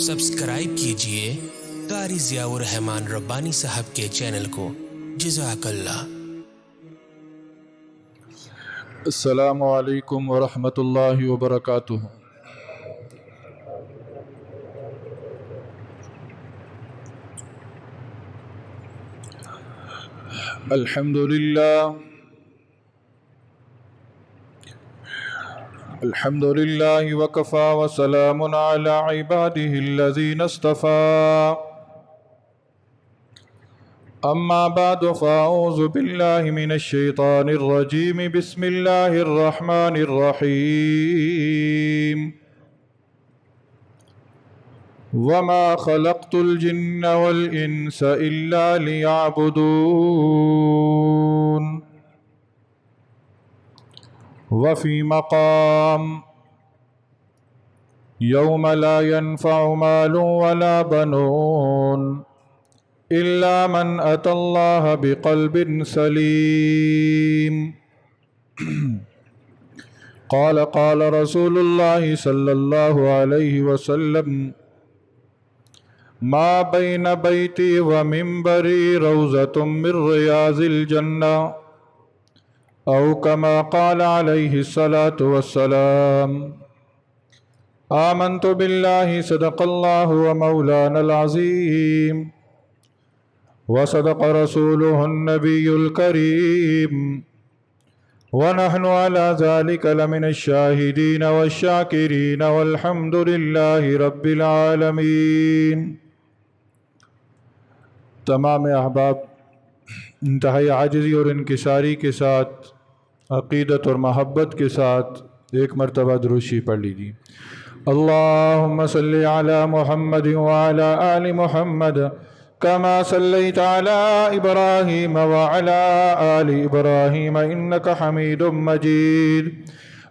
Subscribe کیجئے قاری ضیاء الرحمن ربانی صاحب کے چینل کو۔ جزاک اللہ۔ السلام علیکم ورحمۃ اللہ وبرکاتہ۔ الحمد للہ وکفی وسلام علی عباده الذین اصطفى، اما بعد فاعوذ باللہ من الشیطان الرجیم، بسم اللہ الرحمن الرحیم۔ وما خلقت الجن والانس الا ليعبدون۔ وفي مقام يوم لا ينفع مال ولا بنون إلا من أتى الله بقلب سليم۔ قال رسول الله صلى الله عليه وسلم: ما بين بيتي ومنبري روضة من رياض الجنة، أو كما قال عليه الصلاة والسلام۔ آمنت بالله صدق الله ومولانا العظيم، وصدق رسوله النبي الكريم، ونحن على ذلك لمن الشاهدين والشاكرين، والحمد لله رب العالمين۔ تمام احباب انتہائی عاجزی اور انکساری کے ساتھ، عقیدت اور محبت کے ساتھ ایک مرتبہ درود شریف پڑھ لیجیے۔ اللہم صلی علی محمد وعلی آل محمد کما صلیت علی ابراہیم وعلی آل ابراہیم انک حمید مجید۔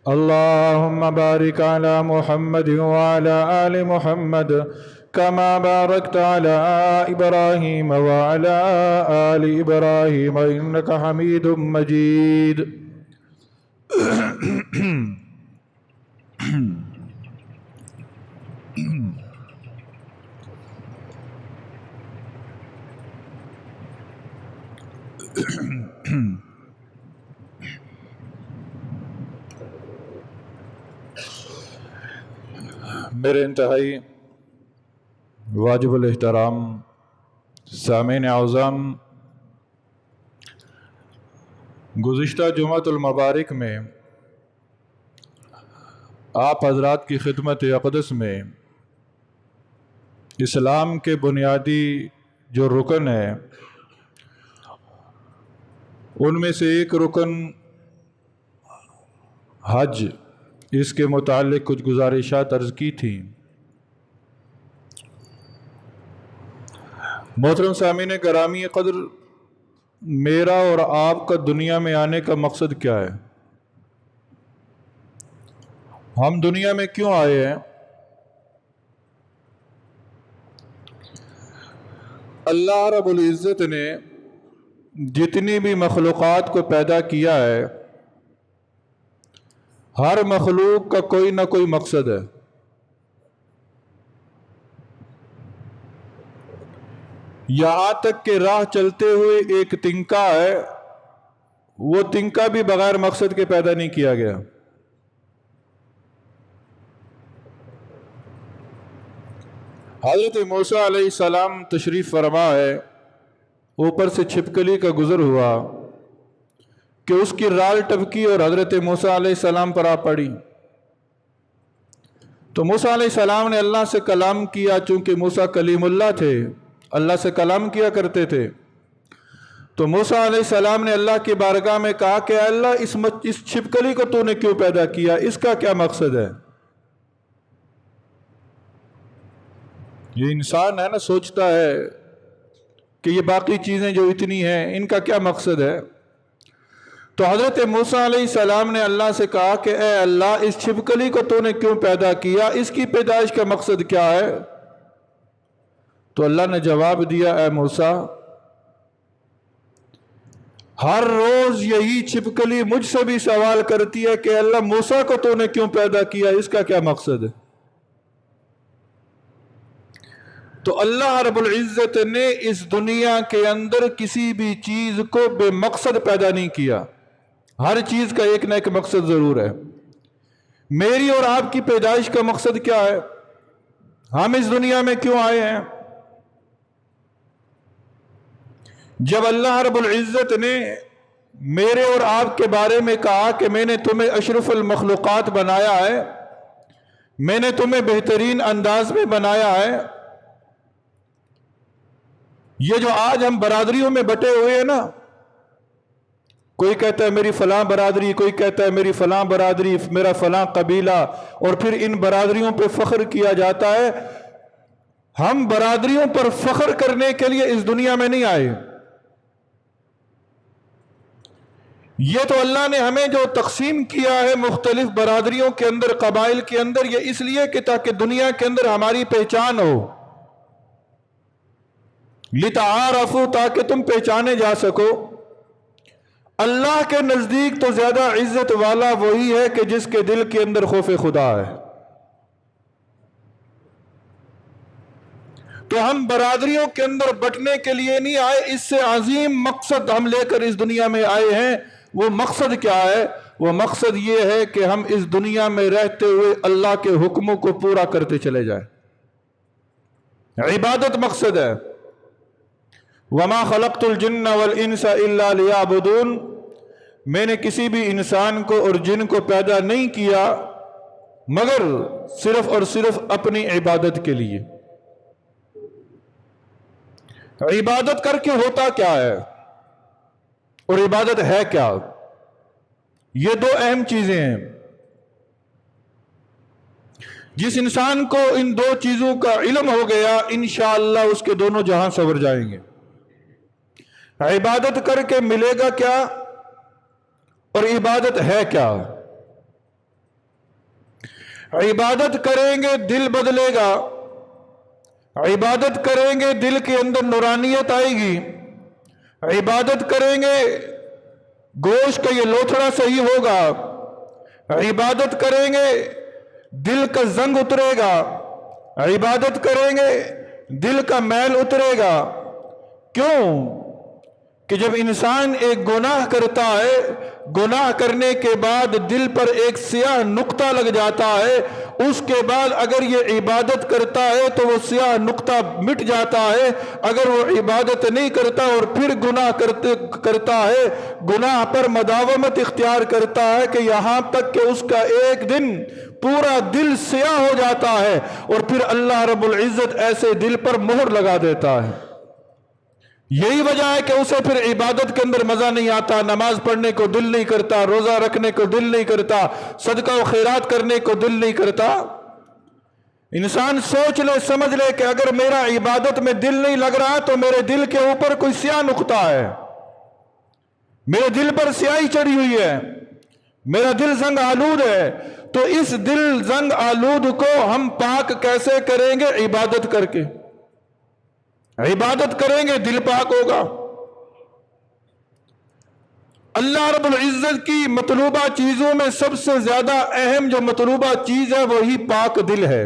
اللہم بارک علی محمد وعلی آل محمد كما باركت على إبراهيم وعلى آل إبراهيم إنك حميد مجيد۔ میرے انتہائی واجب الاحترام سامعین اعظم، گزشتہ جمعۃ المبارک میں آپ حضرات کی خدمت اقدس میں اسلام کے بنیادی جو رکن ہیں ان میں سے ایک رکن حج، اس کے متعلق کچھ گزارشات عرض کی تھیں۔ محترم سامعین گرامی قدر، میرا اور آپ کا دنیا میں آنے کا مقصد کیا ہے؟ ہم دنیا میں کیوں آئے ہیں؟ اللہ رب العزت نے جتنی بھی مخلوقات کو پیدا کیا ہے، ہر مخلوق کا کوئی نہ کوئی مقصد ہے۔ یہاں تک کہ راہ چلتے ہوئے ایک تنکا ہے، وہ تنکا بھی بغیر مقصد کے پیدا نہیں کیا گیا۔ حضرت موسیٰ علیہ السلام تشریف فرما ہے، اوپر سے چھپکلی کا گزر ہوا کہ اس کی رال ٹپکی اور حضرت موسیٰ علیہ السلام پر آ پڑی۔ تو موسیٰ علیہ السلام نے اللہ سے کلام کیا، چونکہ موسیٰ کلیم اللہ تھے، اللہ سے کلام کیا کرتے تھے۔ تو موسیٰ علیہ السلام نے اللہ کی بارگاہ میں کہا کہ اے اللہ، اس چھپکلی کو تو نے کیوں پیدا کیا؟ اس کا کیا مقصد ہے؟ یہ انسان ہے نا، سوچتا ہے کہ یہ باقی چیزیں جو اتنی ہیں ان کا کیا مقصد ہے؟ تو حضرت موسیٰ علیہ السلام نے اللہ سے کہا کہ اے اللہ، اس چھپکلی کو تو نے کیوں پیدا کیا؟ اس کی پیدائش کا مقصد کیا ہے؟ تو اللہ نے جواب دیا، اے موسیٰ، ہر روز یہی چھپکلی مجھ سے بھی سوال کرتی ہے کہ اللہ، موسیٰ کو تو نے کیوں پیدا کیا؟ اس کا کیا مقصد ہے؟ تو اللہ رب العزت نے اس دنیا کے اندر کسی بھی چیز کو بے مقصد پیدا نہیں کیا، ہر چیز کا ایک نہ ایک مقصد ضرور ہے۔ میری اور آپ کی پیدائش کا مقصد کیا ہے؟ ہم اس دنیا میں کیوں آئے ہیں؟ جب اللہ رب العزت نے میرے اور آپ کے بارے میں کہا کہ میں نے تمہیں اشرف المخلوقات بنایا ہے، میں نے تمہیں بہترین انداز میں بنایا ہے، یہ جو آج ہم برادریوں میں بٹے ہوئے ہیں نا، کوئی کہتا ہے میری فلاں برادری، کوئی کہتا ہے میری فلاں برادری، میرا فلاں قبیلہ، اور پھر ان برادریوں پہ فخر کیا جاتا ہے۔ ہم برادریوں پر فخر کرنے کے لیے اس دنیا میں نہیں آئے۔ یہ تو اللہ نے ہمیں جو تقسیم کیا ہے مختلف برادریوں کے اندر، قبائل کے اندر، یہ اس لیے کہ تاکہ دنیا کے اندر ہماری پہچان ہو، لتعارفوا، تاکہ تم پہچانے جا سکو۔ اللہ کے نزدیک تو زیادہ عزت والا وہی ہے کہ جس کے دل کے اندر خوف خدا ہے۔ تو ہم برادریوں کے اندر بٹنے کے لیے نہیں آئے، اس سے عظیم مقصد ہم لے کر اس دنیا میں آئے ہیں۔ وہ مقصد کیا ہے؟ وہ مقصد یہ ہے کہ ہم اس دنیا میں رہتے ہوئے اللہ کے حکموں کو پورا کرتے چلے جائیں۔ عبادت مقصد ہے۔ وَمَا خَلَقْتُ الْجِنَّ وَالْإِنسَ إِلَّا لِيَعْبُدُونَ، میں نے کسی بھی انسان کو اور جن کو پیدا نہیں کیا مگر صرف اور صرف اپنی عبادت کے لیے۔ عبادت کر کے ہوتا کیا ہے اور عبادت ہے کیا؟ یہ دو اہم چیزیں ہیں۔ جس انسان کو ان دو چیزوں کا علم ہو گیا، انشاءاللہ اس کے دونوں جہاں سنور جائیں گے۔ عبادت کر کے ملے گا کیا اور عبادت ہے کیا؟ عبادت کریں گے دل بدلے گا، عبادت کریں گے دل کے اندر نورانیت آئے گی، عبادت کریں گے گوشت کا یہ لوتھڑا صحیح ہوگا، عبادت کریں گے دل کا زنگ اترے گا، عبادت کریں گے دل کا میل اترے گا۔ کیوں؟ کہ جب انسان ایک گناہ کرتا ہے، گناہ کرنے کے بعد دل پر ایک سیاہ نقطہ لگ جاتا ہے، اس کے بعد اگر یہ عبادت کرتا ہے تو وہ سیاہ نقطہ مٹ جاتا ہے۔ اگر وہ عبادت نہیں کرتا اور پھر گناہ کرتا ہے، گناہ پر مداومت اختیار کرتا ہے کہ یہاں تک کہ اس کا ایک دن پورا دل سیاہ ہو جاتا ہے، اور پھر اللہ رب العزت ایسے دل پر مہر لگا دیتا ہے۔ یہی وجہ ہے کہ اسے پھر عبادت کے اندر مزہ نہیں آتا، نماز پڑھنے کو دل نہیں کرتا، روزہ رکھنے کو دل نہیں کرتا، صدقہ و خیرات کرنے کو دل نہیں کرتا۔ انسان سوچ لے، سمجھ لے کہ اگر میرا عبادت میں دل نہیں لگ رہا تو میرے دل کے اوپر کوئی سیاہ نقطہ ہے، میرے دل پر سیاہی چڑھی ہوئی ہے، میرا دل زنگ آلود ہے۔ تو اس دل زنگ آلود کو ہم پاک کیسے کریں گے؟ عبادت کر کے۔ عبادت کریں گے دل پاک ہوگا۔ اللہ رب العزت کی مطلوبہ چیزوں میں سب سے زیادہ اہم جو مطلوبہ چیز ہے وہی پاک دل ہے،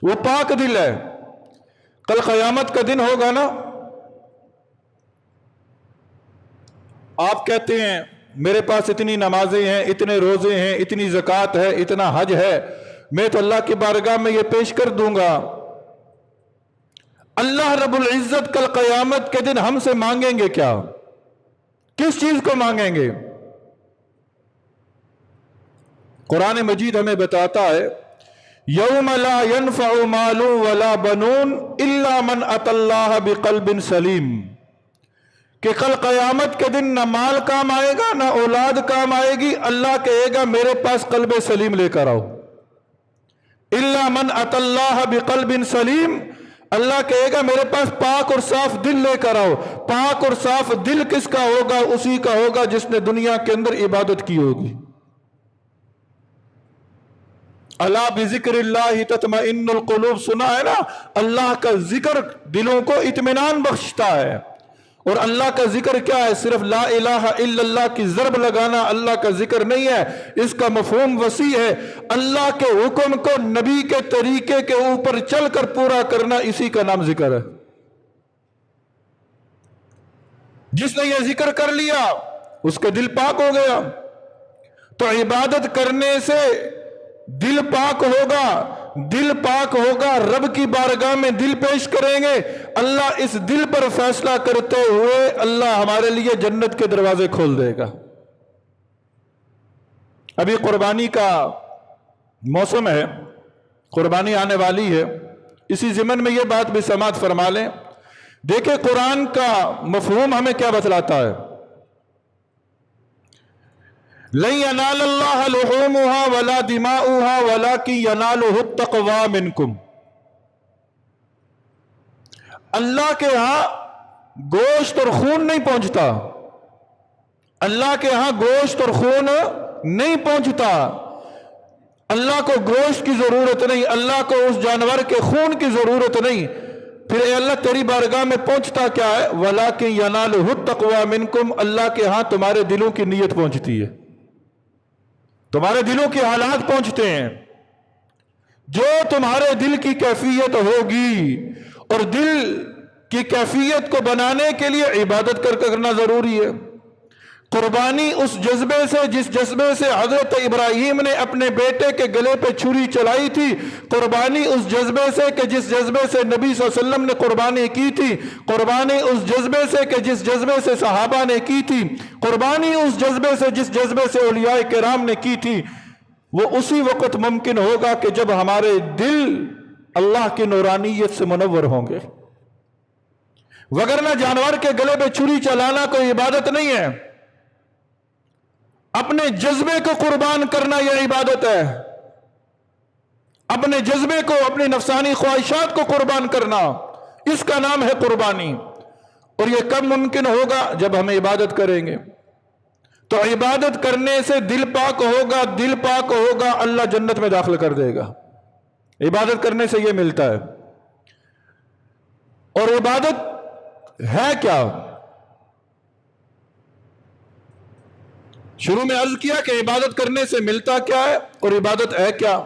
وہ پاک دل ہے۔ کل قیامت کا دن ہوگا نا، آپ کہتے ہیں میرے پاس اتنی نمازیں ہیں، اتنے روزے ہیں، اتنی زکوٰۃ ہے، اتنا حج ہے، میں تو اللہ کی بارگاہ میں یہ پیش کر دوں گا۔ اللہ رب العزت کل قیامت کے دن ہم سے مانگیں گے کیا؟ کس چیز کو مانگیں گے؟ قرآن مجید ہمیں بتاتا ہے یوم لا ينفع مال ولا بنون الا من اتى اللہ بقلب سلیم، کہ کل قیامت کے دن نہ مال کام آئے گا نہ اولاد کام آئے گی، اللہ کہے گا میرے پاس قلب سلیم لے کر آؤ۔ الا من اتى اللہ بقلب سلیم، اللہ کہے گا میرے پاس پاک اور صاف دل لے کر آؤ۔ پاک اور صاف دل کس کا ہوگا؟ اسی کا ہوگا جس نے دنیا کے اندر عبادت کی ہوگی۔ الا بذکر اللہ تطمئن القلوب، سنا ہے نا؟ اللہ کا ذکر دلوں کو اطمینان بخشتا ہے، اور اللہ کا ذکر کیا ہے؟ صرف لا الہ الا اللہ کی ضرب لگانا اللہ کا ذکر نہیں ہے، اس کا مفہوم وسیع ہے۔ اللہ کے حکم کو نبی کے طریقے کے اوپر چل کر پورا کرنا، اسی کا نام ذکر ہے۔ جس نے یہ ذکر کر لیا اس کا دل پاک ہو گیا۔ تو عبادت کرنے سے دل پاک ہوگا، دل پاک ہوگا، رب کی بارگاہ میں دل پیش کریں گے، اللہ اس دل پر فیصلہ کرتے ہوئے اللہ ہمارے لیے جنت کے دروازے کھول دے گا۔ ابھی قربانی کا موسم ہے، قربانی آنے والی ہے، اسی ضمن میں یہ بات بھی سماعت فرما لیں۔ دیکھیں قرآن کا مفہوم ہمیں کیا بتلاتا ہے؟ لَن يَنَالَ اللَّهَ لُحُومُهَا وَلَا دِمَاؤُهَا وَلَكِنْ يَنَالُهُ التَّقْوَى مِنْكُمْ۔ اللہ کے ہاں گوشت اور خون نہیں پہنچتا، اللہ کے ہاں گوشت اور خون نہیں پہنچتا، اللہ کو گوشت کی ضرورت نہیں، اللہ کو اس جانور کے خون کی ضرورت نہیں، پھر اے اللہ تیری بارگاہ میں پہنچتا کیا ہے؟ وَلَكِنْ يَنَالُهُ التَّقْوَى مِنْكُمْ، اللہ کے ہاں تمہارے دلوں کی نیت پہنچتی ہے، تمہارے دلوں کے حالات پہنچتے ہیں۔ جو تمہارے دل کی کیفیت ہوگی، اور دل کی کیفیت کو بنانے کے لیے عبادت کرنا ضروری ہے۔ قربانی اس جذبے سے، جس جذبے سے حضرت ابراہیم نے اپنے بیٹے کے گلے پہ چھری چلائی تھی، قربانی اس جذبے سے کہ جس جذبے سے نبی صلی اللہ علیہ وسلم نے قربانی کی تھی، قربانی اس جذبے سے کہ جس جذبے سے صحابہ نے کی تھی، قربانی اس جذبے سے جس جذبے سے اولیاء کرام نے کی تھی، وہ اسی وقت ممکن ہوگا کہ جب ہمارے دل اللہ کی نورانیت سے منور ہوں گے، وگرنہ جانور کے گلے پہ چھری چلانا کوئی عبادت نہیں ہے۔ اپنے جذبے کو قربان کرنا یہ عبادت ہے، اپنے جذبے کو، اپنی نفسانی خواہشات کو قربان کرنا، اس کا نام ہے قربانی۔ اور یہ کب ممکن ہوگا؟ جب ہم عبادت کریں گے۔ تو عبادت کرنے سے دل پاک ہوگا، دل پاک ہوگا، اللہ جنت میں داخل کر دے گا۔ عبادت کرنے سے یہ ملتا ہے۔ اور عبادت ہے کیا؟ شروع میں عرض کیا کہ عبادت کرنے سے ملتا کیا ہے اور عبادت ہے کیا؟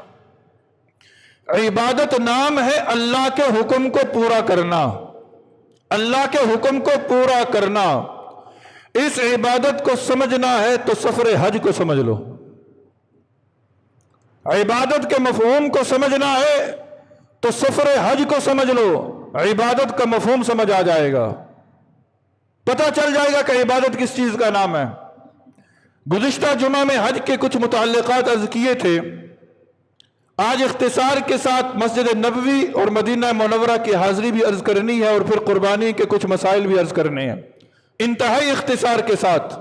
عبادت نام ہے اللہ کے حکم کو پورا کرنا، اللہ کے حکم کو پورا کرنا۔ اس عبادت کو سمجھنا ہے تو سفر حج کو سمجھ لو، عبادت کے مفہوم کو سمجھنا ہے تو سفر حج کو سمجھ لو، عبادت کا مفہوم سمجھ آ جائے گا، پتہ چل جائے گا کہ عبادت کس چیز کا نام ہے۔ گزشتہ جمعہ میں حج کے کچھ متعلقات عرض کیے تھے، آج اختصار کے ساتھ مسجد نبوی اور مدینہ منورہ کی حاضری بھی عرض کرنی ہے، اور پھر قربانی کے کچھ مسائل بھی عرض کرنے ہیں انتہائی اختصار کے ساتھ۔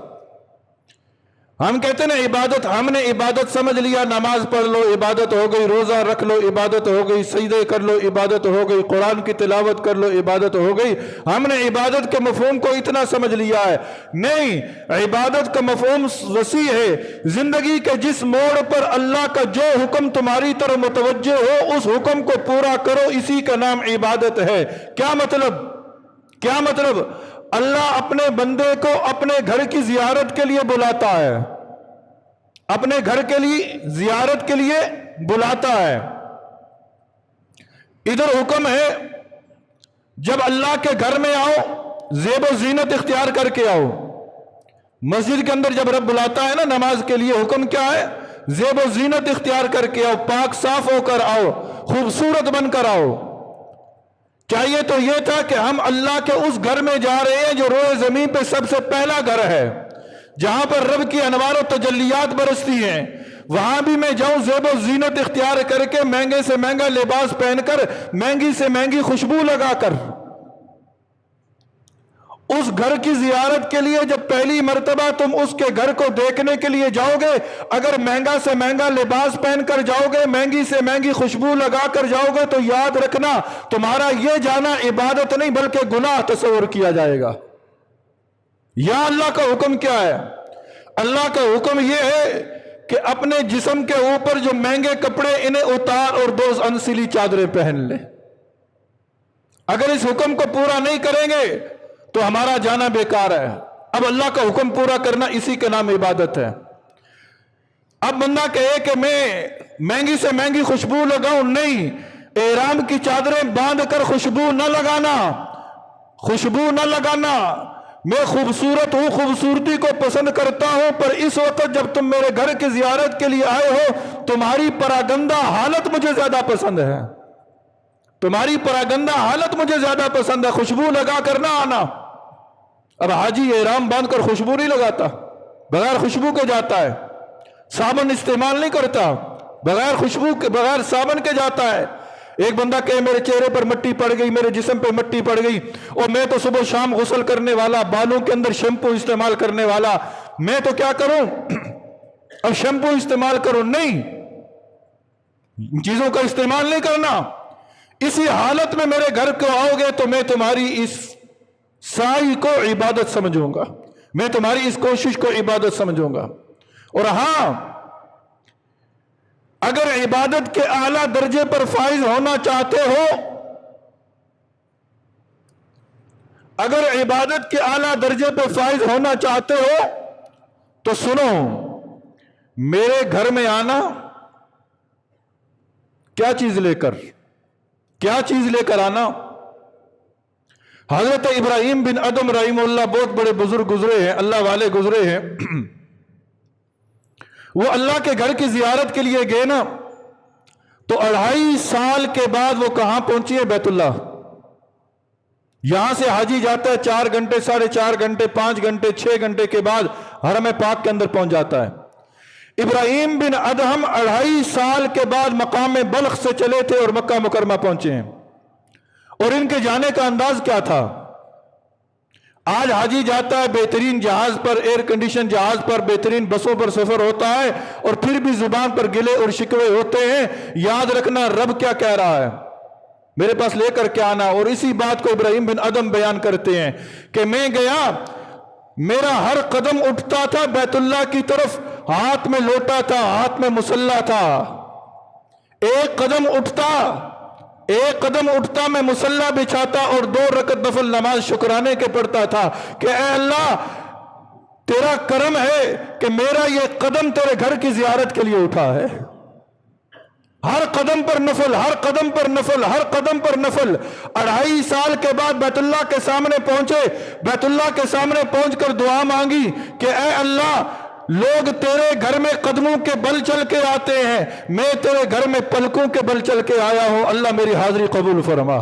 ہم کہتے ہیں عبادت، ہم نے عبادت سمجھ لیا، نماز پڑھ لو عبادت ہو گئی، روزہ رکھ لو عبادت ہو گئی، سجدے کر لو عبادت ہو گئی، قرآن کی تلاوت کر لو عبادت ہو گئی۔ ہم نے عبادت کے مفہوم کو اتنا سمجھ لیا ہے، نہیں، عبادت کا مفہوم وسیع ہے۔ زندگی کے جس موڑ پر اللہ کا جو حکم تمہاری طرف متوجہ ہو اس حکم کو پورا کرو، اسی کا نام عبادت ہے۔ کیا مطلب؟ کیا مطلب؟ اللہ اپنے بندے کو اپنے گھر کی زیارت کے لیے بلاتا ہے، اپنے گھر کے لیے زیارت کے لیے بلاتا ہے۔ ادھر حکم ہے جب اللہ کے گھر میں آؤ زیب و زینت اختیار کر کے آؤ۔ مسجد کے اندر جب رب بلاتا ہے نا نماز کے لیے، حکم کیا ہے؟ زیب و زینت اختیار کر کے آؤ، پاک صاف ہو کر آؤ، خوبصورت بن کر آؤ۔ چاہیے تو یہ تھا کہ ہم اللہ کے اس گھر میں جا رہے ہیں جو روئے زمین پہ سب سے پہلا گھر ہے، جہاں پر رب کی انوار و تجلیات برستی ہیں، وہاں بھی میں جاؤں زیب و زینت اختیار کر کے، مہنگے سے مہنگا لباس پہن کر، مہنگی سے مہنگی خوشبو لگا کر۔ اس گھر کی زیارت کے لیے جب پہلی مرتبہ تم اس کے گھر کو دیکھنے کے لیے جاؤ گے، اگر مہنگا سے مہنگا لباس پہن کر جاؤ گے، مہنگی سے مہنگی خوشبو لگا کر جاؤ گے، تو یاد رکھنا تمہارا یہ جانا عبادت نہیں بلکہ گناہ تصور کیا جائے گا۔ یا اللہ کا حکم کیا ہے؟ اللہ کا حکم یہ ہے کہ اپنے جسم کے اوپر جو مہنگے کپڑے انہیں اتار اور 2 انسلی چادریں پہن لیں۔ اگر اس حکم کو پورا نہیں کریں گے تو ہمارا جانا بیکار ہے. اب اللہ کا حکم پورا کرنا اسی کا نام عبادت ہے. اب بندہ کہے کہ میں مہنگی سے مہنگی خوشبو لگاؤں، نہیں، احرام کی چادریں باندھ کر خوشبو نہ لگانا، خوشبو نہ لگانا. میں خوبصورت ہوں، خوبصورتی کو پسند کرتا ہوں، پر اس وقت جب تم میرے گھر کی زیارت کے لیے آئے ہو تمہاری پراگندہ حالت مجھے زیادہ پسند ہے، تمہاری پراگندہ حالت مجھے زیادہ پسند ہے، خوشبو لگا کر نہ آنا. اب حاجی احرام باندھ کر خوشبو نہیں لگاتا، بغیر خوشبو کے جاتا ہے. صابن استعمال نہیں کرتا، بغیر خوشبو کے، بغیر صابن کے جاتا ہے. ایک بندہ کہے میرے چہرے پر مٹی پڑ گئی، میرے جسم پہ مٹی پڑ گئی، اور میں تو صبح شام غسل کرنے والا، بالوں کے اندر شیمپو استعمال کرنے والا، میں تو کیا کروں، اب شیمپو استعمال کروں؟ نہیں، چیزوں کا استعمال نہیں کرنا. اسی حالت میں میرے گھر کو آؤ گے تو میں تمہاری اس سعی کو عبادت سمجھوں گا، میں تمہاری اس کوشش کو عبادت سمجھوں گا. اور ہاں، اگر عبادت کے اعلیٰ درجے پر فائز ہونا چاہتے ہو، اگر عبادت کے اعلیٰ درجے پر فائز ہونا چاہتے ہو تو سنو، میرے گھر میں آنا، کیا چیز لے کر، کیا چیز لے کر آنا. حضرت ابراہیم بن ادم رحمہ اللہ بہت بڑے بزرگ گزرے ہیں، اللہ والے گزرے ہیں. وہ اللہ کے گھر کی زیارت کے لیے گئے نا، تو 2.5 سال کے بعد وہ کہاں پہنچی ہے؟ بیت اللہ. یہاں سے حاجی جاتا ہے 4 گھنٹے، 4.5 گھنٹے، 5 گھنٹے، 6 گھنٹے کے بعد حرم پاک کے اندر پہنچ جاتا ہے. ابراہیم بن ادہم 2.5 سال کے بعد مقام بلخ سے چلے تھے اور مکہ مکرمہ پہنچے ہیں. اور ان کے جانے کا انداز کیا تھا؟ آج حاجی جاتا ہے بہترین جہاز پر، ایئر کنڈیشن جہاز پر، بہترین بسوں پر سفر ہوتا ہے، اور پھر بھی زبان پر گلے اور شکوے ہوتے ہیں. یاد رکھنا رب کیا کہہ رہا ہے، میرے پاس لے کر کے آنا. اور اسی بات کو ابراہیم بن ادم بیان کرتے ہیں کہ میں گیا، میرا ہر قدم اٹھتا تھا بیت اللہ کی طرف، ہاتھ میں لوٹا تھا، ہاتھ میں مسلح تھا. ایک قدم اٹھتا میں مسلح بچھاتا اور 2 رکعت نفل نماز شکرانے کے پڑھتا تھا کہ اے اللہ تیرا کرم ہے کہ میرا یہ قدم تیرے گھر کی زیارت کے لیے اٹھا ہے. ہر قدم پر نفل، ہر قدم پر نفل، ہر قدم پر نفل. 2.5 سال کے بعد بیت اللہ کے سامنے پہنچے، بیت اللہ کے سامنے پہنچ کر دعا مانگی کہ اے اللہ لوگ تیرے گھر میں قدموں کے بل چل کے آتے ہیں، میں تیرے گھر میں پلکوں کے بل چل کے آیا ہوں، اللہ میری حاضری قبول فرما.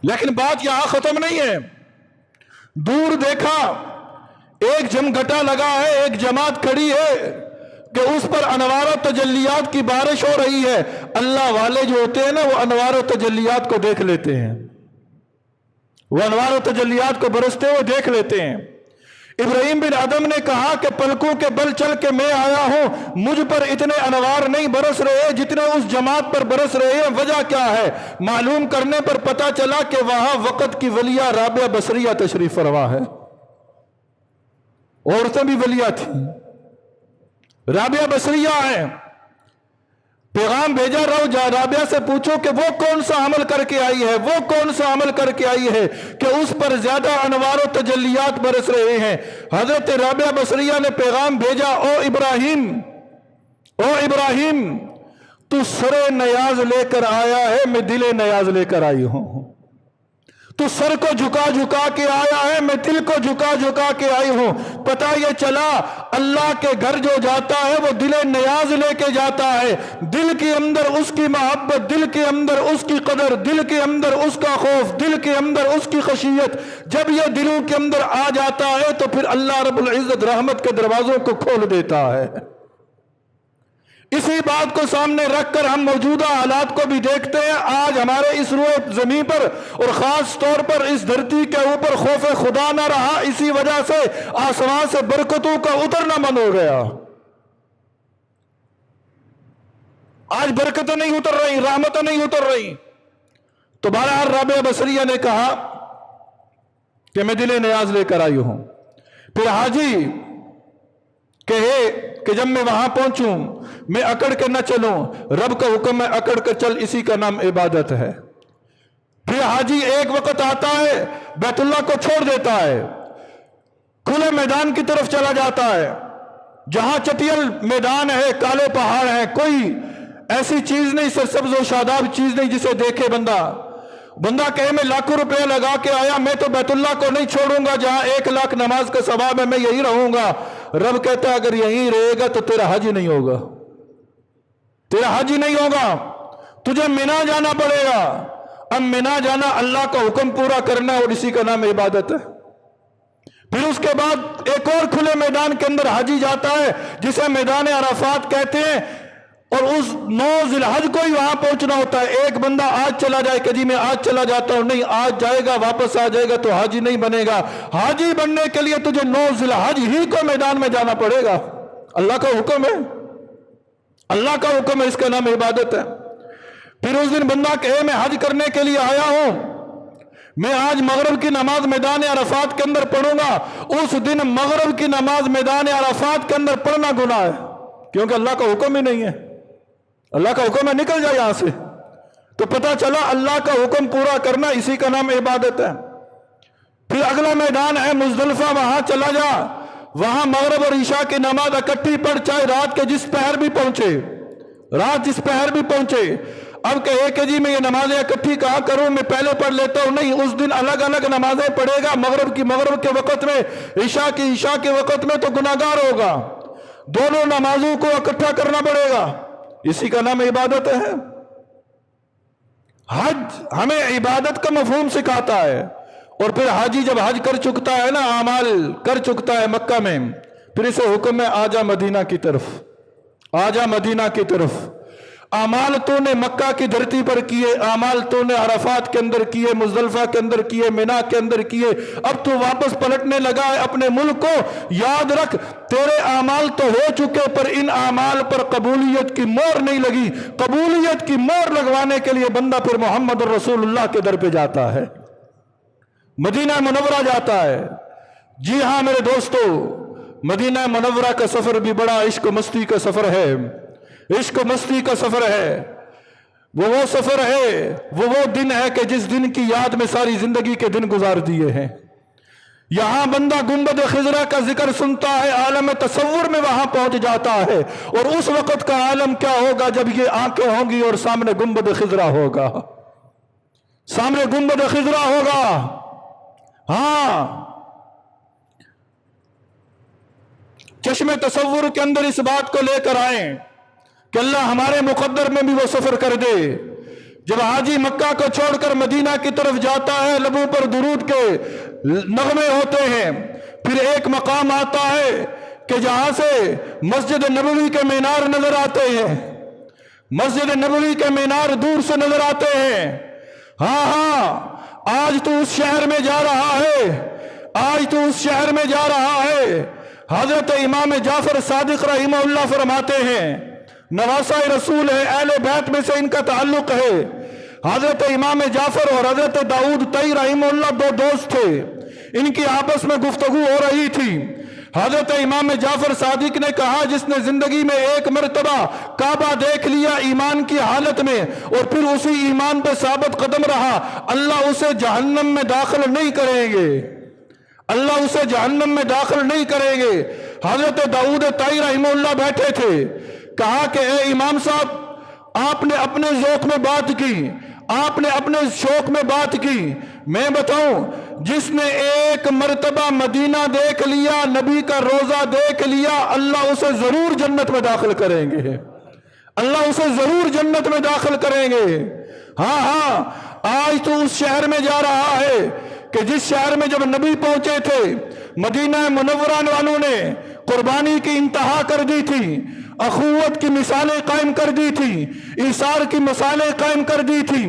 لیکن بات یہاں ختم نہیں ہے. دور دیکھا ایک جمگھٹا لگا ہے، ایک جماعت کھڑی ہے کہ اس پر انوار و تجلیات کی بارش ہو رہی ہے. اللہ والے جو ہوتے ہیں نا، وہ انوار و تجلیات کو دیکھ لیتے ہیں، وہ انوار و تجلیات کو برستے ہوئے دیکھ لیتے ہیں. ابراہیم بن ادم نے کہا کہ پلکوں کے بل چل کے میں آیا ہوں، مجھ پر اتنے انوار نہیں برس رہے جتنے اس جماعت پر برس رہے ہیں. وجہ کیا ہے؟ معلوم کرنے پر پتا چلا کہ وہاں وقت کی ولیہ رابعہ بصریہ تشریف فرما ہے. عورتیں بھی ولیہ تھیں، رابعہ بصریہ ہیں. پیغام بھیجا، رہو رابعہ سے پوچھو کہ وہ کون سا عمل کر کے آئی ہے، وہ کون سا عمل کر کے آئی ہے کہ اس پر زیادہ انوار و تجلیات برس رہے ہیں. حضرت رابعہ بصریہ نے پیغام بھیجا، او ابراہیم تو سر نیاز لے کر آیا ہے، میں دل نیاز لے کر آئی ہوں. تو سر کو جھکا جھکا کے آیا ہے، میں دل کو جھکا جھکا کے آئی ہوں. پتہ یہ چلا اللہ کے گھر جو جاتا ہے وہ دل نیاز لے کے جاتا ہے. دل کے اندر اس کی محبت، دل کے اندر اس کی قدر، دل کے اندر اس کا خوف، دل کے اندر اس کی خشیت. جب یہ دلوں کے اندر آ جاتا ہے تو پھر اللہ رب العزت رحمت کے دروازوں کو کھول دیتا ہے. اسی بات کو سامنے رکھ کر ہم موجودہ حالات کو بھی دیکھتے ہیں. آج ہمارے اس روئے زمین پر اور خاص طور پر اس دھرتی کے اوپر خوف خدا نہ رہا، اسی وجہ سے آسمان سے برکتوں کا اترنا بند ہو گیا. آج برکتیں نہیں اتر رہی، رحمتیں نہیں اتر رہی. تو بہرحال رابعہ بصریہ نے کہا کہ میں دل نیاز لے کر آئی ہوں. پھر حاجی کہے کہ جب میں وہاں پہنچوں میں اکڑ کے نہ چلوں، رب کا حکم ہے اکڑ کر چل، اسی کا نام عبادت ہے. फिर हाजी एक वक्त आता है, बैतुल्लाह को छोड़ देता है, खुले मैदान की तरफ चला जाता है, जहां चटियल मैदान है, काले पहाड़ है, कोई ऐसी चीज नहीं, सरसब्ज और शादाब चीज नहीं जिसे देखे बंदा कहे मैं लाखों रुपए लगा के आया, मैं तो बैतुल्लाह को नहीं छोड़ूंगा, जहां 1 लाख नमाज का सवाब है, मैं यही रहूंगा। रब कहता है अगर यहीं रहेगा तो तेरा हज नहीं होगा, तेरा हज नहीं होगा, तुझे मिना जाना पड़ेगा। अब मिना जाना अल्लाह का हुक्म पूरा करना है और इसी का नाम इबादत है। फिर उसके बाद एक और खुले मैदान के अंदर हाजी जाता है जिसे मैदान अराफात कहते हैं, और उस 9 ज़िलहज को ही वहां पहुंचना होता है। एक बंदा आज चला जाए कि जी मैं आज चला जाता हूं, नहीं, आज जाएगा वापस आ जाएगा तो हाजी नहीं बनेगा। हाजी बनने के लिए तुझे 9 ज़िलहज ही को मैदान में जाना पड़ेगा। अल्लाह का हुक्म है, अल्लाह का हुक्म है, इसका नाम इबादत है। फिर उस दिन बंदा कहे मैं हज करने के लिए आया हूं, मैं आज मगरिब की नमाज मैदान अराफात के अंदर पढ़ूंगा, उस दिन मगरिब की नमाज मैदान अराफात के अंदर पढ़ना गुनाह है, क्योंकि अल्लाह का हुक्म ही नहीं है। अल्लाह का हुक्म है निकल जाए यहां से, तो पता चला अल्लाह का हुक्म पूरा करना इसी का नाम इबादत है। फिर अगला मैदान है मुज़दलिफा, वहां चला जा, वहां मगरिब और ईशा की नमाज इकट्ठी पढ़, चाहे रात के जिस पहर भी पहुंचे, रात जिस पहर भी पहुंचे। अब कहे कि जी मैं ये नमाजें इकट्ठी कहाँ करूं, मैं पहले पढ़ लेता हूं, नहीं, उस दिन अलग अलग नमाजें पढ़ेगा। मगरिब की मगरिब के वक्त में, ईशा की ईशा के वक्त में तो गुनाहगार होगा, दोनों नमाजों को इकट्ठा करना पड़ेगा, इसी का नाम इबादत है। हज हमें इबादत का मफहूम सिखाता है। और फिर हाजी जब हज कर चुकता है ना, आमाल कर चुकता है मक्का में, फिर इसे हुक्म है आजा मदीना की तरफ, आजा मदीना की तरफ। आमाल तूने मक्का की धरती पर किए, आमाल तूने अराफात के अंदर किए, मुज़दलिफा के अंदर किए, मिना के अंदर किए, अब तू वापस पलटने लगा है अपने मुल्क को। याद रख तेरे आमाल तो हो चुके, पर इन आमाल पर कबूलियत की मोहर नहीं लगी। कबूलियत की मोहर लगवाने के लिए बंदा फिर मोहम्मद रसूलुल्लाह के दर पे जाता है, मदीना मुनव्वरा जाता है। जी हाँ मेरे दोस्तों, मदीना मुनव्वरा का सफर भी बड़ा इश्क मस्ती का सफर है, इश्क मस्ती का सफर है। वो सफर है, वो दिन है कि जिस दिन की याद में सारी जिंदगी के दिन गुजार दिए हैं। यहां बंदा गुंबद खिजरा का जिक्र सुनता है, आलम तसव्वुर में वहां पहुंच जाता है। और उस वक्त का आलम क्या होगा जब ये आंखें होंगी और सामने गुंबद खिजरा होगा, सामने गुंबद खिजरा होगा। हाँ, चश्मे तसव्वुर के अंदर इस बात को लेकर आए कि अल्लाह हमारे मुकद्दर में भी वो सफर कर दे। जब हाजी मक्का को छोड़कर मदीना की तरफ जाता है, लबों पर दुरूद के नगमे होते हैं। फिर एक मकाम आता है कि जहां से मस्जिद नबवी के मीनार नजर आते हैं, मस्जिद नबवी के मीनार दूर से नजर आते हैं। हाँ, आज तो उस शहर में जा रहा है, आज तो उस शहर में जा रहा है। हजरत इमाम जाफर सादिक रहीमहुल्लाह फरमाते हैं, नवासा रसूल है, अहले बैत में से इनका ताल्लुक है। हजरत इमाम जाफर और हजरत दाऊद तई रहीमहुल्लाह 2 दोस्त थे, इनकी आपस में गुफ्तगू हो रही थी। हजरत इमाम जाफर सादिक ने कहा, जिसने जिंदगी में एक मरतबा काबा देख लिया ईमान की हालत में और फिर उसी ईमान पर साबित कदम रहा, अल्लाह उसे जहन्नम में दाखिल नहीं करेंगे, अल्लाह उसे जहन्नम में दाखिल नहीं करेंगे। हजरत दाऊद तई रहमतुल्लाह बैठे थे, कहा कि ए इमाम साहब, आपने अपने ज़ौक़ में बात की, आपने अपने शौक में बात की। मैं बताऊं, जिसने एक मर्तबा मदीना देख लिया, नबी का रोजा देख लिया, अल्लाह उसे जरूर जन्नत में दाखिल करेंगे, अल्लाह उसे जरूर जन्नत में दाखिल करेंगे। हाँ हाँ, आज तो उस शहर में जा रहा है कि जिस शहर में जब नबी पहुंचे थे, मदीना मुनव्वरा वालों ने कुर्बानी की इंतहा कर दी थी, अखुवत की मिसालें कायम कर दी थी, ईसार की मिसालें कायम कर दी थी।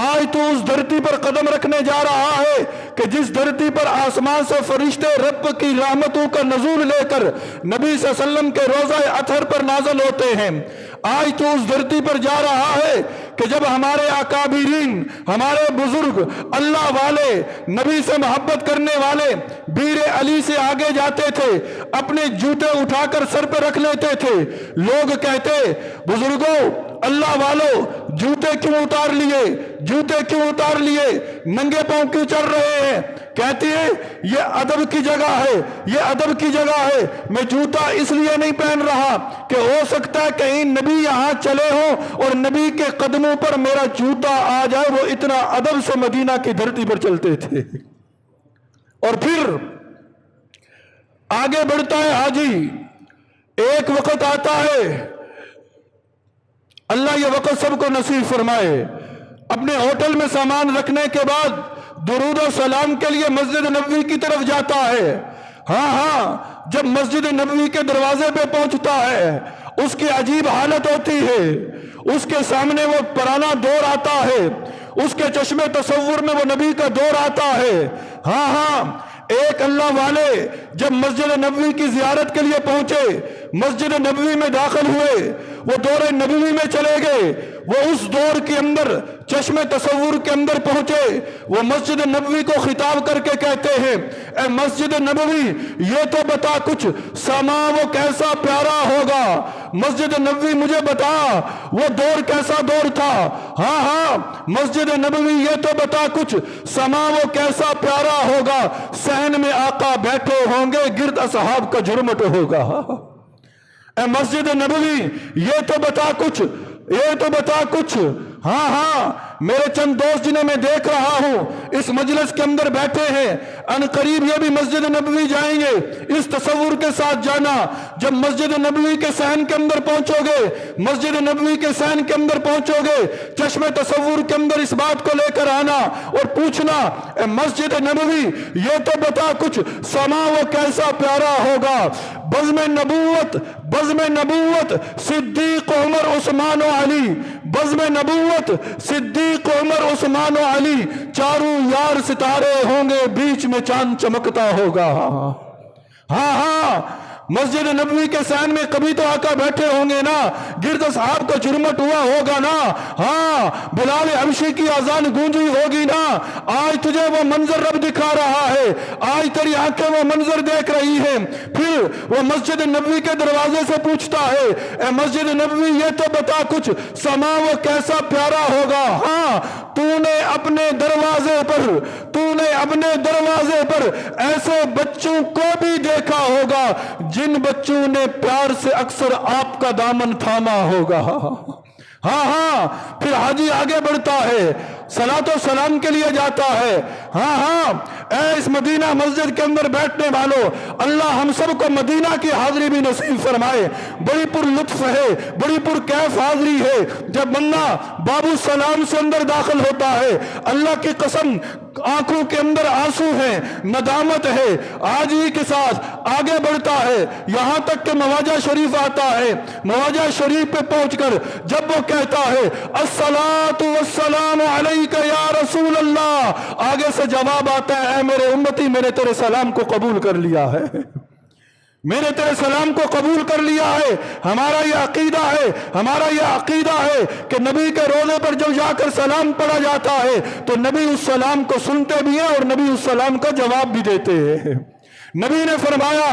आज तो उस धरती पर कदम रखने जा रहा है कि जिस धरती पर आसमान से फरिश्ते रब की रहमतों का नज़ूल लेकर नबी सल्लल्लाहु अलैहि वसल्लम के रोज़ा अतहर पर नाज़िल होते हैं। आज तो उस धरती पर जा रहा है कि जब हमारे अकाबिरीन, हमारे बुजुर्ग, अल्लाह वाले, नबी से मोहब्बत करने वाले बीर अली से आगे जाते थे, अपने जूते उठाकर सर पर रख लेते थे। लोग कहते, बुजुर्गों अल्लाह वालों, जूते क्यों उतार लिए, जूते क्यों उतार लिए, नंगे पांव क्यों चल रहे हैं? कहती है ये अदब की जगह है, ये अदब की जगह है। मैं जूता इसलिए नहीं पहन रहा कि हो सकता है कहीं नबी यहां चले हो और नबी के कदमों पर मेरा जूता आ जाए। वो इतना अदब से मदीना की धरती पर चलते थे। और फिर आगे बढ़ता है हाजी। एक वक्त आता है, अल्लाह ये वक्त सबको नसीब फरमाए, अपने होटल में सामान रखने के बाद दुरूद और सलाम के लिए मस्जिद नबवी की तरफ जाता है। हाँ, जब मस्जिद नबवी के दरवाजे पे पहुंचता है, उसकी अजीब हालत होती है। उसके सामने वो पुराना दौर आता है, उसके चश्मे तसव्वुर में वो नबी का दौर आता है। हाँ, एक अल्लाह वाले जब मस्जिद नबवी की जियारत के लिए पहुंचे, मस्जिद नबवी में दाखिल हुए, वो दौर नबवी में चले गए, वो उस दौर के अंदर चश्मे तसव्वुर के अंदर पहुंचे। वो मस्जिद नबवी को खिताब करके कहते हैं, ए मस्जिद नबवी, ये तो बता कुछ समा वो कैसा प्यारा होगा। मस्जिद नबवी मुझे बता वो दौर कैसा दौर था। हाँ, मस्जिद नबवी, ये तो बता कुछ समा वो कैसा प्यारा होगा। सहन में आका बैठे होंगे, गिर्द असहाब का झुरमट होगा। ए मस्जिद नबवी, ये तो बता कुछ, ये तो बता कुछ। हाँ, मेरे चंद दोस्त जिन्हें मैं देख रहा हूं इस मजलिस के अंदर बैठे हैं, अनकरीब ये भी मस्जिद नबवी जाएंगे। इस तसव्वुर के साथ जाना, जब मस्जिद नबवी के सहन के अंदर पहुंचोगे, मस्जिद नबवी के सहन के अंदर पहुंचोगे, चश्मे तसव्वुर के अंदर इस बात को लेकर आना और पूछना, ए मस्जिद नबवी, ये तो बता कुछ समा वो कैसा प्यारा होगा। बज़्म नबूवत, बज़्म नबूवत, सिद्दीक उमर उस्मान व अली, बज़्म नबूवत, सिद्दीक उमर उस्मान व अली, चारों यार सितारे होंगे, बीच में चांद चमकता होगा। हाँ, मस्जिद नबवी के सहन में कभी तो आका बैठे होंगे ना, गिर्द असहाब का झुरमट हुआ होगा ना। हाँ, बिलाल हबशी की अजान गूंजी होगी ना। आज तुझे वो मंजर रब दिखा रहा है, आज तेरी आंखें वो मंजर देख रही है। फिर वो मस्जिद नबवी के दरवाजे से पूछता है, ए मस्जिद नबवी, ये तो बता कुछ समा वो कैसा प्यारा होगा। हाँ, तूने अपने दरवाजे पर, तूने अपने दरवाजे पर ऐसे बच्चों को भी देखा होगा जिन बच्चों ने प्यार से अक्सर आपका दामन थामा होगा। हाँ, फिर हाजी आगे बढ़ता है, सलातो सलाम के लिए जाता है। हाँ, इस मदीना मस्जिद के अंदर बैठने वालों, अल्लाह हम सबको मदीना की हाजिरी भी नसीब फरमाए। बड़ी पुरलुत्फ है, बड़ी पुरकैफ हाजिरी है। जब बंदा बाबू सलाम से अंदर दाखिल होता है, अल्लाह की कसम आंखों के अंदर आंसू है, नदामत है, आजी के साथ आगे बढ़ता है, यहां तक कि मवाजा शरीफ आता है। मवाजा शरीफ पे पहुंचकर जब वो कहता है अस्सलातु वस्सलामु अलैका या रसूल अल्लाह, आगे से जवाब आता है, ऐ मेरे उम्मती, मैंने तेरे सलाम को कबूल कर लिया है, मैंने तेरे सलाम को कबूल कर लिया है। हमारा यह अकीदा है, हमारा यह अकीदा है कि नबी के रोजे पर जब जाकर सलाम पढ़ा जाता है तो नबी उस सलाम को सुनते भी हैं और नबी उस सलाम का जवाब भी देते हैं। नबी ने फरमाया,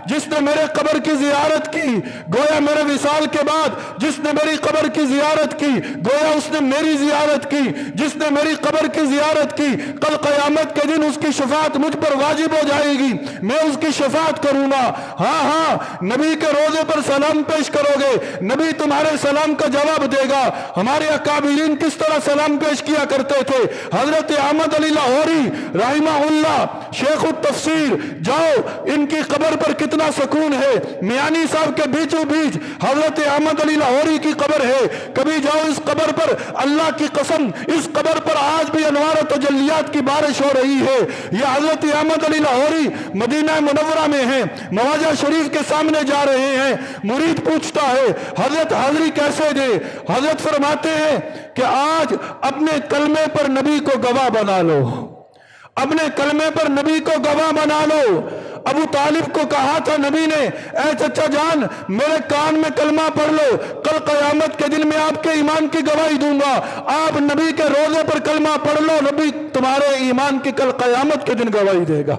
जिसने मेरे कब्र की जियारत की, गोया मेरे विसाल के बाद जिसने मेरी कब्र की जियारत की, गोया उसने मेरी जियारत की। जिसने मेरी कब्र की जियारत की, कल क़यामत के दिन उसकी शफाअत मुझ पर वाजिब हो जाएगी, मैं उसकी शफाअत करूंगा। हाँ, नबी के रोजे पर सलाम पेश करोगे, नबी तुम्हारे सलाम का जवाब देगा। हमारे अकाबिरीन किस तरह सलाम पेश किया करते थे। हजरत अहमद अली लाहौरी रहमहुल्लाह, शेख तफसीर, जाओ इनकी कब्र पर कितना सुकून है। मियानी साहब के बीचों बीच हजरत अहमद अली लाहौरी की कब्र है। कभी जाओ इस कब्र पर, अल्लाह की कसम, इस कब्र पर आज भी अनवार तजल्लियात की बारिश हो रही है। यह हजरत अहमद अली लाहौरी मदीना मुनव्वरा में है, नवाजा शरीफ के सामने जा रहे हैं। मुरीद पूछता है, हजरत हाजिरी कैसे दे? हजरत फरमाते हैं कि आज अपने कलमे पर नबी को गवाह बना लो, अपने कलमे पर नबी को गवाह बना लो। अबू तालिब को कहा था नबी ने, ऐ चचा जान, मेरे कान में कलमा पढ़ लो, कल कयामत के दिन में आपके ईमान की गवाही दूंगा। आप नबी के रोजे पर कलमा पढ़ लो, नबी तुम्हारे ईमान की कल कयामत के दिन गवाही देगा।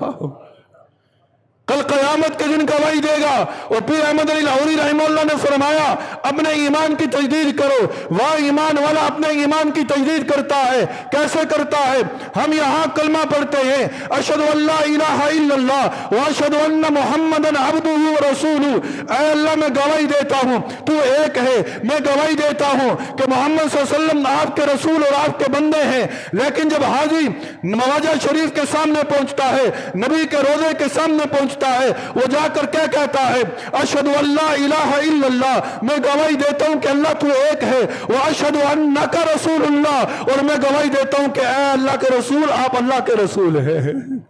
कल क़यामत के दिन गवाही देगा। और पीर अहमद अली लाहौरी रहमतुल्लाह ने फरमाया, अपने ईमान की तजदीद करो। वह ईमान वाला अपने ईमान की तजदीद करता है। कैसे करता है? हम यहाँ कलमा पढ़ते हैं, अशहदु अल्ला इलाहा इल्लल्लाह व अशहदु अन्ना मुहम्मदन अब्दुहु व रसूलुहु। ऐ अल्लाह, मैं गवाही देता हूँ तू एक है। मैं गवाही देता हूँ कि मोहम्मद सल्लल्लाहु अलैहि वसल्लम आपके रसूल और आपके बंदे हैं। लेकिन जब हाजी नवाजा शरीफ के सामने पहुंचता है, नबी के रोजे के सामने पहुंचता है, वो जाकर क्या कहता है? अशहदु अल्ला इलाहा इल्लल्लाह, मैं गवाही देता हूं कि अल्लाह तू एक है। व अशहदु अन्नका रसूलुल्लाह, और मैं गवाही देता हूं कि ऐ अल्लाह के रसूल, आप अल्लाह के रसूल हैं।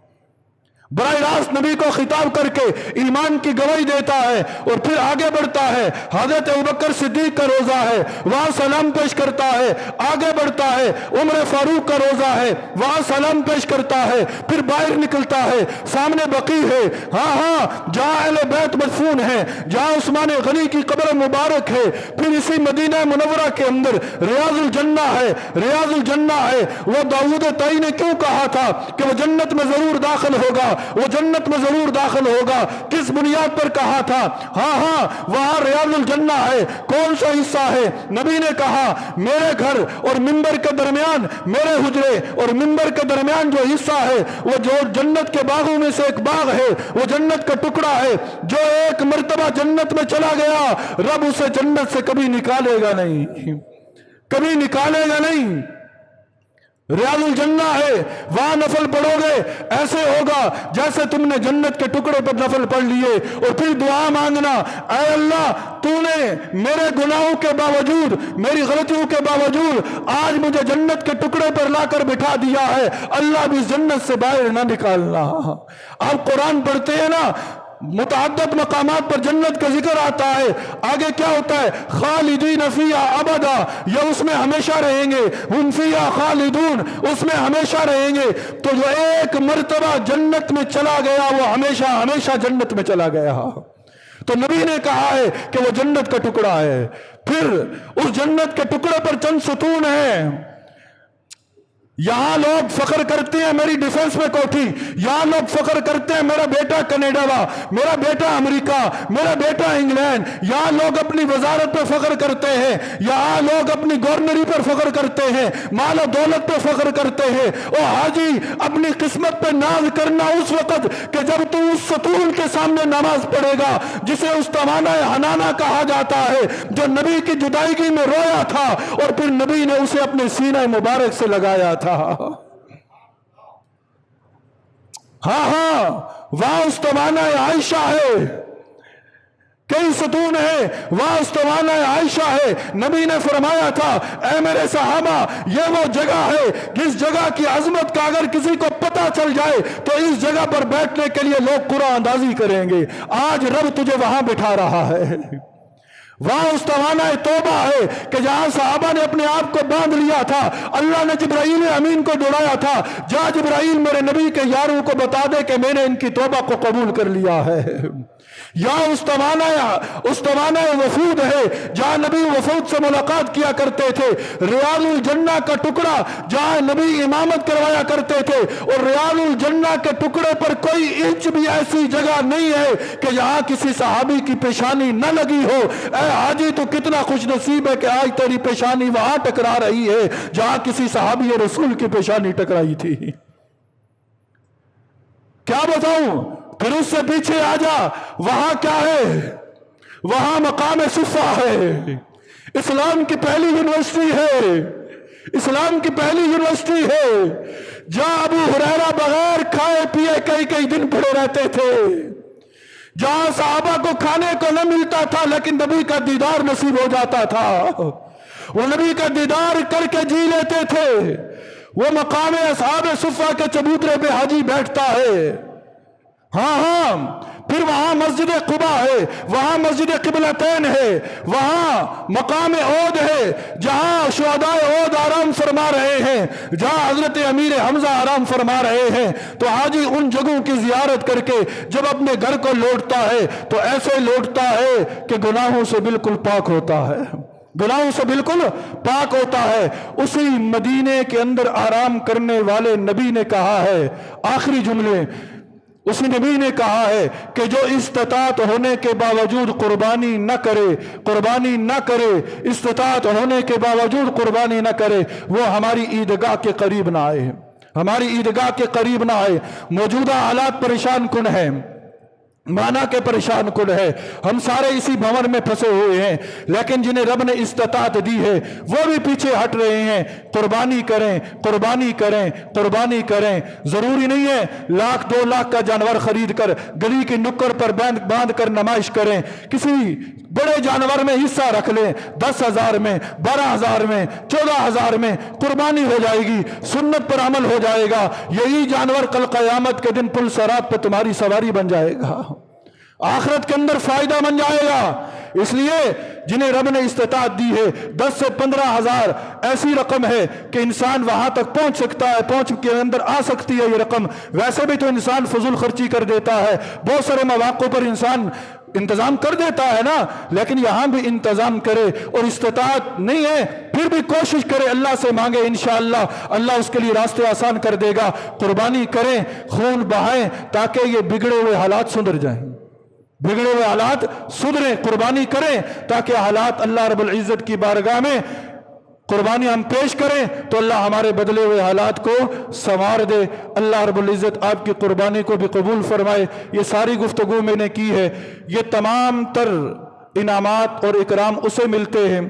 बराह रास्त नबी को खिताब करके ईमान की गवाही देता है। और फिर आगे बढ़ता है। हजरत अबू बकर सिद्दीक का रोजा है, वहां सलाम पेश करता है। आगे बढ़ता है, उमर फारूक का रोजा है, वहां सलाम पेश करता है। फिर बाहर निकलता है, सामने बकी है, जहां अहले बैत मदफून है, जहां उस्मान गनी की कब्र मुबारक है। फिर इसी मदीना मुनव्वरा के अंदर रियाजुल जन्ना है, रियाजुल जन्ना है। वो दाऊद तई ने क्यों कहा था कि वो जन्नत में जरूर दाखिल होगा, वो जन्नत में जरूर दाखिल होगा? किस बुनियाद पर कहा था? वहां रियाजुल जन्ना है। कौन सा हिस्सा है? नबी ने कहा, मेरे घर और मिंबर के दरमियान, मेरे हुजरे और मिंबर के दरमियान जो हिस्सा है, वो जो जन्नत के बागों में से एक बाग है, वो जन्नत का टुकड़ा है। जो एक मर्तबा जन्नत में चला गया, रब उसे जन्नत से कभी निकालेगा नहीं, कभी निकालेगा नहीं। रियाजुल जन्ना है, वहां नफल पढ़ोगे, ऐसे होगा जैसे तुमने जन्नत के टुकड़े पर नफल पढ़ लिए। और फिर दुआ मांगना, ऐ अल्लाह, तूने मेरे गुनाहों के बावजूद, मेरी गलतियों के बावजूद आज मुझे जन्नत के टुकड़े पर लाकर बिठा दिया है, अल्लाह भी जन्नत से बाहर ना निकालना। आप कुरान पढ़ते हैं ना, मुतअद्दिद मकामात पर जन्नत का जिक्र आता है। आगे क्या होता है? खालिदीन फीहा अबदा, या उसमें हमेशा रहेंगे। हुम फीहा खालिदून, उसमें हमेशा रहेंगे। तो जो एक मर्तबा जन्नत में चला गया, वो हमेशा हमेशा जन्नत में चला गया। तो नबी ने कहा है कि वो जन्नत का टुकड़ा है। फिर उस जन्नत के टुकड़े पर चंद सुतून है। यहां लोग फख्र करते हैं मेरी डिफेंस में कोठी, यहां लोग फख्र करते हैं मेरा बेटा कनाडा, मेरा बेटा अमेरिका, मेरा बेटा इंग्लैंड। यहां लोग अपनी वजारत पे फख्र करते हैं, यहां लोग अपनी गवर्नरी पर फख्र करते हैं, माल और दौलत पे फख्र करते हैं। ओ हाजी, अपनी किस्मत पे नाज करना उस वक्त कि जब तू उस सतून के सामने नमाज पढ़ेगा, जिसे उस तवाना हनाना कहा जाता है, जो नबी की जुदाईगी में रोया था और फिर नबी ने उसे अपने सीना मुबारक से लगाया था। वहां उस्तवाना आयशा है, कई सतून है, वहां उस्तवाना आयशा है। नबी ने फरमाया था, ऐ मेरे सहाबा, ये वो जगह है जिस जगह की अजमत का अगर किसी को पता चल जाए तो इस जगह पर बैठने के लिए लोग कुरान अंदाजी करेंगे। आज रब तुझे वहां बिठा रहा है। वहां उस्तवाना तौबा है कि जहां सहाबा ने अपने आप को बांध लिया था, अल्लाह ने जिब्राइल अमीन को दौड़ाया था, जा जिब्राइल मेरे नबी के यारों को बता दे कि मैंने इनकी तौबा को कबूल कर लिया है। यहाँ उस्तवाना वफूद है, जहां नबी वफूद से मुलाकात किया करते थे। रियाजुल जन्ना का टुकड़ा जहां नबी इमामत करवाया करते थे, और रियाजुल जन्ना के टुकड़े पर कोई इंच भी ऐसी जगह नहीं है कि जहां किसी सहाबी की पेशानी न लगी हो। ऐ हाजी, तो कितना खुश नसीब है कि आज तेरी पेशानी वहां टकरा रही है जहां किसी सहाबी रसूल की पेशानी टकराई थी। क्या बताऊं? फिर उससे पीछे आ जा, वहां क्या है? वहां मकाम सुफ़ा है, इस्लाम की पहली यूनिवर्सिटी है, इस्लाम की पहली यूनिवर्सिटी है, जहां अबू हुरैरा बगैर खाए पिए कई कई दिन पड़े रहते थे, जहां सहाबा को खाने को न मिलता था लेकिन नबी का दीदार नसीब हो जाता था। वो नबी का दीदार करके जी लेते थे। वो मकाम असहाब सुफ़ा के चबूतरे पे हाजी बैठता है। फिर वहां मस्जिद कुबा है, वहां मस्जिद किबलतैन है, वहां मकाम ओद है, जहां शुहदाए ओद आराम फरमा रहे हैं, जहां हजरत अमीर हमजा आराम फरमा रहे हैं। तो हाजी उन जगहों की जियारत करके जब अपने घर को लौटता है तो ऐसे लौटता है कि गुनाहों से बिल्कुल पाक होता है, गुनाहों से बिल्कुल पाक होता है। उसी मदीने के अंदर आराम करने वाले नबी ने कहा है, आखिरी जुमले, उसी नबी ने कहा है कि जो इस्तिताअत होने के बावजूद कुर्बानी न करे, इस्तिताअत होने के बावजूद कुर्बानी न करे, वो हमारी ईदगाह के करीब ना आए, हमारी ईदगाह के करीब ना आए। मौजूदा हालात परेशान कुन है, माना के परेशान कुन है, हम सारे इसी भंवर में फंसे हुए हैं, लेकिन जिन्हें रब ने इस्तिताअत दी है वो भी पीछे हट रहे हैं। कुर्बानी करें। जरूरी नहीं है 1,00,000 2 लाख का जानवर खरीद कर गली की नुक्कड़ पर बांध कर नमाइश करें। किसी बड़े जानवर में हिस्सा रख लें, 10,000 में, 12,000 में, 14,000 में कुर्बानी हो जाएगी, सुन्नत पर अमल हो जाएगा। यही जानवर कल क़यामत के दिन पुल सरात पर तुम्हारी सवारी बन जाएगा, आखिरत के अंदर फायदा बन जाएगा। इसलिए जिन्हें रब ने इस्तिताअत दी है 10 से 15,000 ऐसी रकम है कि इंसान वहां तक पहुंच सकता है, पहुंच के अंदर आ सकती है ये रकम। वैसे भी तो इंसान फजूल खर्ची कर देता है, बहुत सारे मौक़ों पर इंसान इंतजाम कर देता है ना, लेकिन यहां भी इंतजाम करे। और इस्तिताअत नहीं है फिर भी कोशिश करे, अल्लाह से मांगे, इंशाअल्लाह अल्लाह उसके लिए रास्ते आसान कर देगा। कुर्बानी करें, खून बहाएं, ताकि ये बिगड़े हुए हालात सुधर जाएं, बिगड़े हुए हालात सुधरें। कुर्बानी करें ताकि हालात अल्लाह रब्बुल इज्जत की बारगाह में कुर्बानी हम पेश करें तो अल्लाह हमारे बदले हुए हालात को संवार दे। अल्लाह रब्बुल इज्जत आपकी कुर्बानी को भी कबूल फरमाए। ये सारी गुफ्तगू मैंने की है, ये तमाम तर इनामात और इकराम उसे मिलते हैं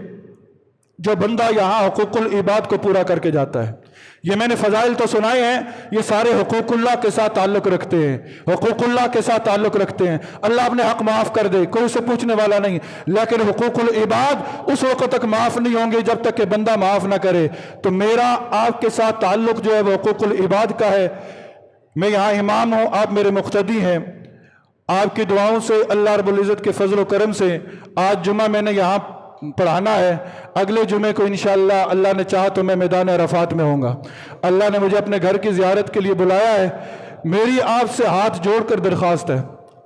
जो बंदा यहाँ हुकूकुल इबाद को पूरा करके जाता है। ये मैंने फजाइल तो सुनाए हैं, ये सारे हुकूकुल्लाह के साथ ताल्लुक़ रखते हैं, हुकूकुल्लाह के साथ ताल्लुक़ रखते हैं। अल्लाह अपने हक माफ़ कर दे, कोई उसे पूछने वाला नहीं, लेकिन हुकूकुल इबाद उस वक्त तक माफ़ नहीं होंगे जब तक कि बंदा माफ़ ना करे। तो मेरा आपके साथ ताल्लुक़ जो है वो हुकूकुल इबाद का है। मैं यहाँ इमाम हूँ, आप मेरे मुक़्तदी हैं। आपकी दुआओं से, अल्लाह रब्बुल इज़्ज़त के फजल व करम से आज जुमा मैंने यहाँ पढ़ाना है। अगले जुमे को इंशाअल्लाह अल्लाह ने चाहा तो मैं मैदान अरफात में होऊंगा। अल्लाह ने मुझे अपने घर की ज़ियारत के लिए बुलाया है। मेरी आपसे हाथ जोड़कर दरख्वास्त है,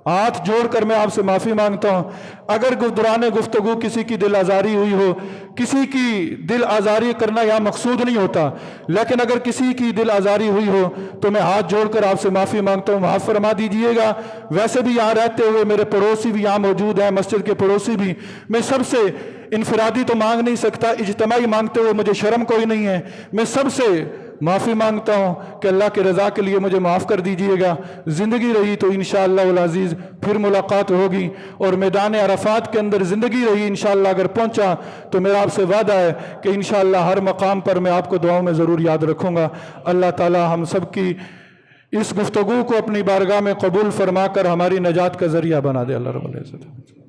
हाथ जोड़कर मैं आपसे माफ़ी मांगता हूँ। अगर दौरान गुफ्तगू किसी की दिल आज़ारी हुई हो, किसी की दिल आज़ारी करना यहाँ मकसूद नहीं होता, लेकिन अगर किसी की दिल आज़ारी हुई हो तो मैं हाथ जोड़कर आपसे माफ़ी मांगता हूँ, माफ़ फरमा दीजिएगा। वैसे भी यहाँ रहते हुए मेरे पड़ोसी भी यहाँ मौजूद हैं, मस्जिद के पड़ोसी भी, मैं सबसे इनफरादी तो मांग नहीं सकता, इज्तमाई मांगते हुए मुझे शर्म कोई नहीं है। मैं सबसे माफ़ी मांगता हूँ कि अल्लाह के रज़ा के लिए मुझे माफ़ कर दीजिएगा। ज़िंदगी रही तो इंशाअल्लाह वल अज़ीज़ फिर मुलाकात होगी, और मैदान अरफात के अंदर ज़िंदगी रही इंशाअल्लाह अगर पहुँचा तो मेरा आपसे वादा है कि इंशाअल्लाह हर मकाम पर मैं आपको दुआओं में ज़रूर याद रखूँगा। अल्लाह ताला हम सब की इस गुफ्तगू को अपनी बारगाह में कबूल फरमा कर हमारी नजात का ज़रिया बना दे। अल्लाह रब्बुल इज़्ज़त।